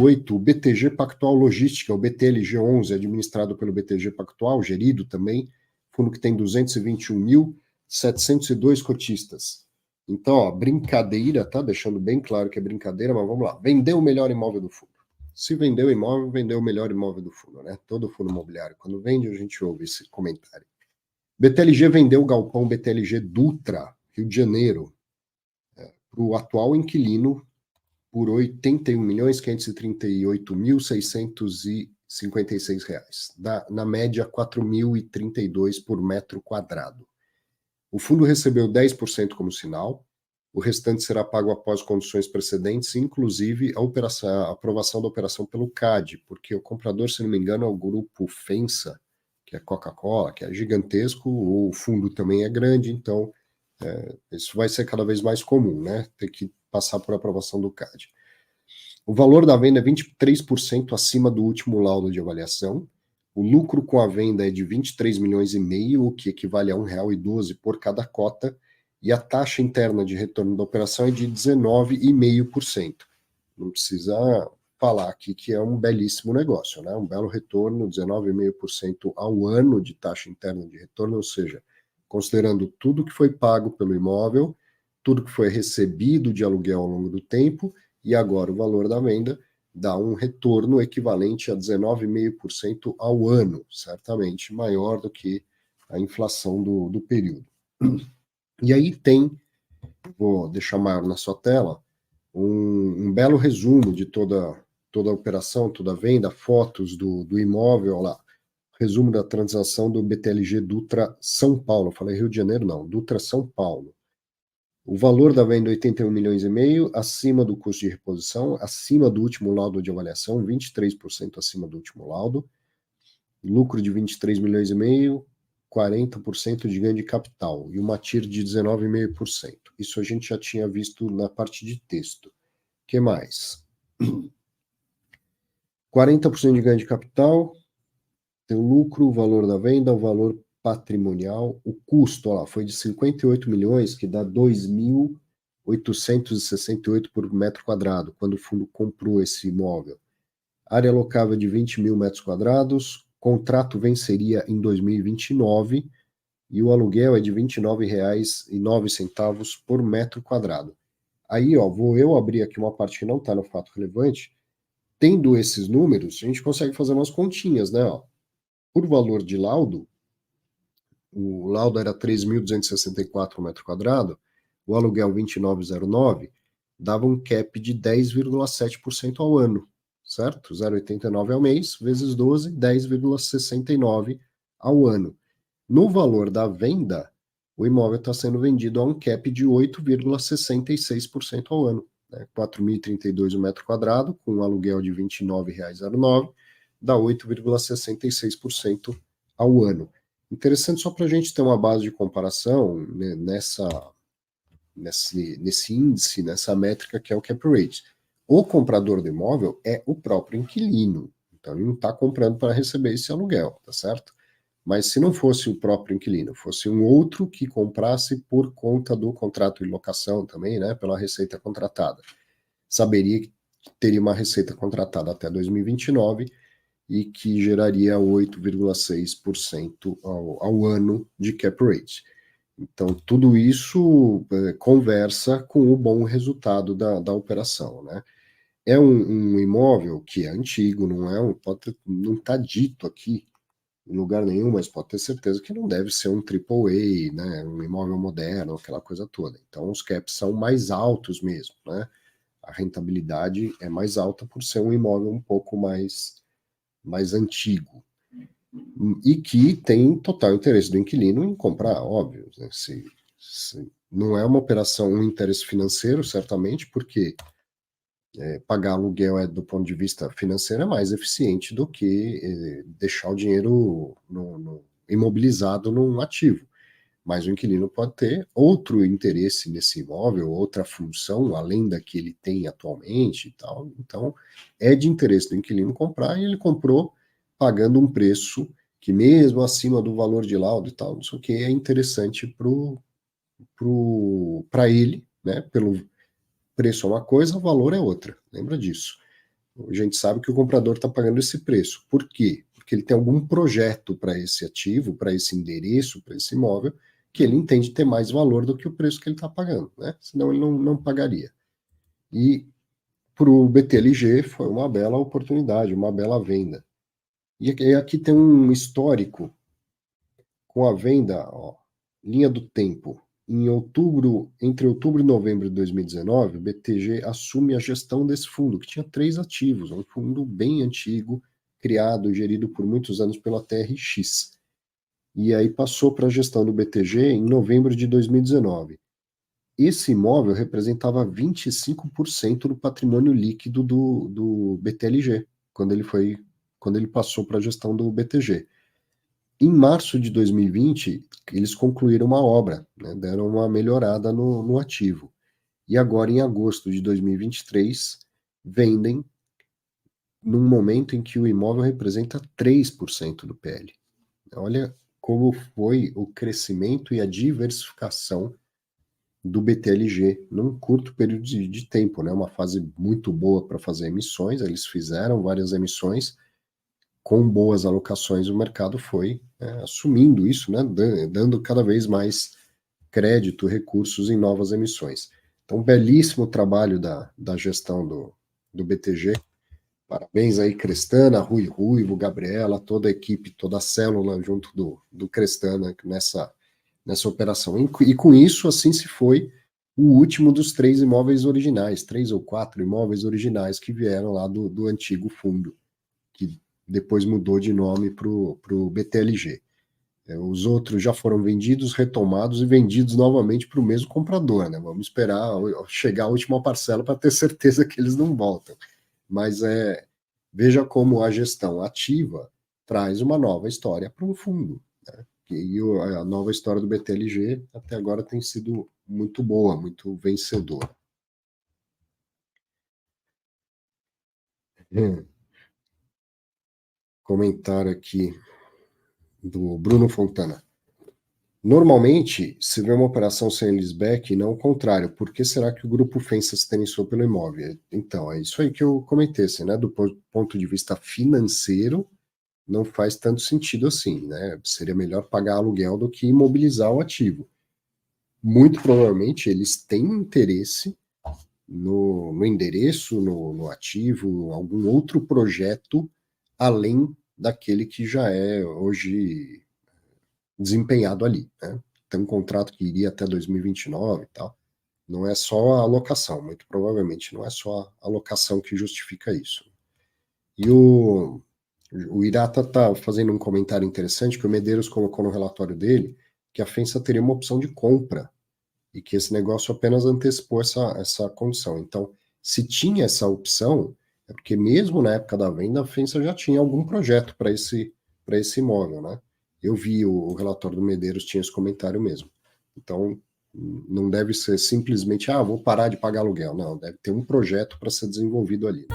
8, o BTG Pactual Logística, o BTLG11, administrado pelo BTG Pactual, gerido também, fundo que tem 221.702 cotistas. Então, ó, brincadeira, tá? Deixando bem claro que é brincadeira, mas vamos lá. Vendeu o melhor imóvel do fundo. Se vendeu o imóvel, vendeu o melhor imóvel do fundo, né? Todo fundo imobiliário, quando vende, a gente ouve esse comentário. BTLG vendeu o galpão BTLG Dutra, Rio de Janeiro, para o atual inquilino por R$ 81.538.656, na média R$ 4.032 por metro quadrado. O fundo recebeu 10% como sinal, o restante será pago após condições precedentes, inclusive a aprovação da operação pelo CAD, porque o comprador, se não me engano, é o grupo FENSA, que é Coca-Cola, que é gigantesco, o fundo também é grande, então isso vai ser cada vez mais comum, né? Ter que passar por aprovação do CAD. O valor da venda é 23% acima do último laudo de avaliação. O lucro com a venda é de 23 milhões e meio, o que equivale a R$ 1,12 por cada cota, e a taxa interna de retorno da operação é de 19,5%. Não precisa falar aqui que é um belíssimo negócio, né? Um belo retorno, 19,5% ao ano de taxa interna de retorno, ou seja, considerando tudo que foi pago pelo imóvel, tudo que foi recebido de aluguel ao longo do tempo, e agora o valor da venda dá um retorno equivalente a 19,5% ao ano, certamente maior do que a inflação do período. E aí tem, vou deixar maior na sua tela, um belo resumo de toda a operação, toda a venda, fotos do imóvel lá. Resumo da transação do BTLG Dutra São Paulo. Falei Rio de Janeiro, não, Dutra São Paulo. O valor da venda, 81 milhões e meio, acima do custo de reposição, acima do último laudo de avaliação, 23% acima do último laudo. Lucro de 23 milhões e meio, 40% de ganho de capital e uma TIR de 19,5%. Isso a gente já tinha visto na parte de texto. O que mais? 40% de ganho de capital, tem o lucro, o valor da venda, o valor patrimonial, o custo, ó lá, foi de 58 milhões, que dá 2.868 por metro quadrado, quando o fundo comprou esse imóvel. Área locável de 20 mil metros quadrados, contrato venceria em 2029 e o aluguel é de R$ 29,09 por metro quadrado. Aí, ó, vou eu abrir aqui uma parte que não está no fato relevante. Tendo esses números, a gente consegue fazer umas continhas, né? Ó. Por valor de laudo, o laudo era 3.264 metro quadrado, o aluguel 29,09, dava um cap de 10,7% ao ano, certo? 0,89 ao mês, vezes 12, 10,69 ao ano. No valor da venda, o imóvel está sendo vendido a um cap de 8,66% ao ano. Né? 4.032 o metro quadrado, com um aluguel de R$ 29,09, dá 8,66% ao ano. Interessante só para a gente ter uma base de comparação, né, nesse índice, nessa métrica que é o cap rate. O comprador do imóvel é o próprio inquilino, então ele não está comprando para receber esse aluguel, tá certo? Mas se não fosse o próprio inquilino, fosse um outro que comprasse por conta do contrato de locação também, né, pela receita contratada, saberia que teria uma receita contratada até 2029 e que geraria 8,6% ao ano de cap rate. Então, tudo isso conversa com o bom resultado da operação, né? É um imóvel que é antigo, não está dito aqui em lugar nenhum, mas pode ter certeza que não deve ser um AAA, né? Um imóvel moderno, aquela coisa toda. Então, os caps são mais altos mesmo, né? A rentabilidade é mais alta por ser um imóvel um pouco mais antigo. E que tem total interesse do inquilino em comprar, óbvio. Né? Não é uma operação, um interesse financeiro, certamente, porque pagar aluguel do ponto de vista financeiro é mais eficiente do que deixar o dinheiro imobilizado num ativo. Mas o inquilino pode ter outro interesse nesse imóvel, outra função, além da que ele tem atualmente e tal. Então, é de interesse do inquilino comprar e ele comprou pagando um preço que mesmo acima do valor de laudo e tal, não sei o que, é interessante para ele, né? Pelo preço é uma coisa, o valor é outra. Lembra disso. a gente sabe que o comprador está pagando esse preço. Por quê? Porque ele tem algum projeto para esse ativo, para esse endereço, para esse imóvel, que ele entende ter mais valor do que o preço que ele está pagando, né? Senão ele não pagaria. E para o BTLG foi uma bela oportunidade, uma bela venda. E aqui tem um histórico com a venda, ó, linha do tempo. Entre outubro e novembro de 2019, o BTG assume a gestão desse fundo, que tinha 3 ativos, um fundo bem antigo, criado, gerido por muitos anos pela TRX. E aí passou para a gestão do BTG em novembro de 2019. Esse imóvel representava 25% do patrimônio líquido do BTLG, quando ele passou para a gestão do BTG. Em março de 2020, eles concluíram uma obra, né, deram uma melhorada no ativo. E agora, em agosto de 2023, vendem num momento em que o imóvel representa 3% do PL. Olha como foi o crescimento e a diversificação do BTLG num curto período de tempo, né? Uma fase muito boa para fazer emissões, eles fizeram várias emissões, com boas alocações, o mercado foi assumindo isso, né, dando cada vez mais crédito, recursos em novas emissões. Então, belíssimo trabalho da gestão do BTG. Parabéns aí, Crestana, Rui Ruivo, Gabriela, toda a equipe, toda a célula junto do Crestana nessa operação. E com isso, assim se foi o último dos 3 imóveis originais, 3 ou 4 imóveis originais que vieram lá do antigo fundo, que depois mudou de nome para o BTLG. Os outros já foram vendidos, retomados e vendidos novamente para o mesmo comprador, né? Vamos esperar chegar a última parcela para ter certeza que eles não voltam. Mas veja como a gestão ativa traz uma nova história para um fundo, né? E a nova história do BTLG até agora tem sido muito boa, muito vencedora. Comentário aqui do Bruno Fontana. Normalmente, se vê uma operação sem leaseback e não o contrário. Por que será que o grupo Fensa se interessou pelo imóvel? Então, é isso aí que eu comentei, assim, né? Do ponto de vista financeiro, não faz tanto sentido assim, né? Seria melhor pagar aluguel do que imobilizar o ativo. Muito provavelmente eles têm interesse no endereço, no ativo, algum outro projeto além daquele que já é hoje desempenhado ali, né? Tem um contrato que iria até 2029 e tal. Não é só a alocação, muito provavelmente não é só a alocação que justifica isso. E o Irata está fazendo um comentário interessante que o Medeiros colocou no relatório dele, que a FENSA teria uma opção de compra e que esse negócio apenas antecipou essa condição. Então, se tinha essa opção, é porque mesmo na época da venda, a FENSA já tinha algum projeto para esse imóvel, né? Eu vi o relatório do Medeiros, tinha esse comentário mesmo. Então, não deve ser simplesmente, vou parar de pagar aluguel. Não, deve ter um projeto para ser desenvolvido ali.